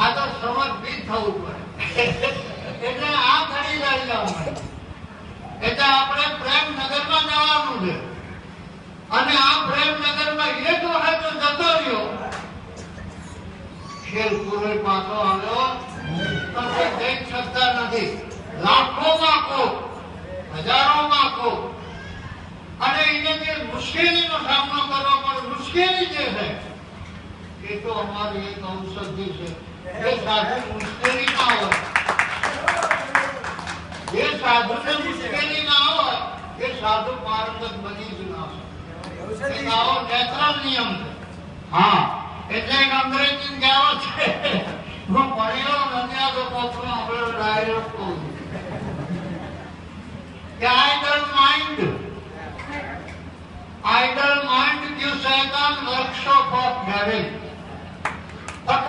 આ તો સમર્પિત થવું પડે. એટલે આ ઘડી લઈ જવાનું. એટલે આપણે પ્રેમનગરમાં જવાનું છે. અને આ પ્રેમનગરમાં એક વખત જતો રહ્યો, શેરપુર પાછો આવ્યો તો જઈ શકતા નથી. લાખોમાં કોક, હજારોમાં કોક. અને એને જે મુશ્કેલીનો સામનો કરવો પડે, મુશ્કેલી જે છે એ તો અમારી એક ઔષધિ છે. એ સાધુ મુશ્કેલી ના હોય, જે સાધુને મુશ્કેલી ના હોય એ સાધુ પારંગત બની જ ના હોય. આવો નેચરલ નિયમ છે. હા, એટલે એક અંગ્રેજી કહેવત છે, હું ભણ્યો નથી આ તો પોતાનો આપણે ડાયરેક્ટ કહું કે idol mind gives Satan workshop of having.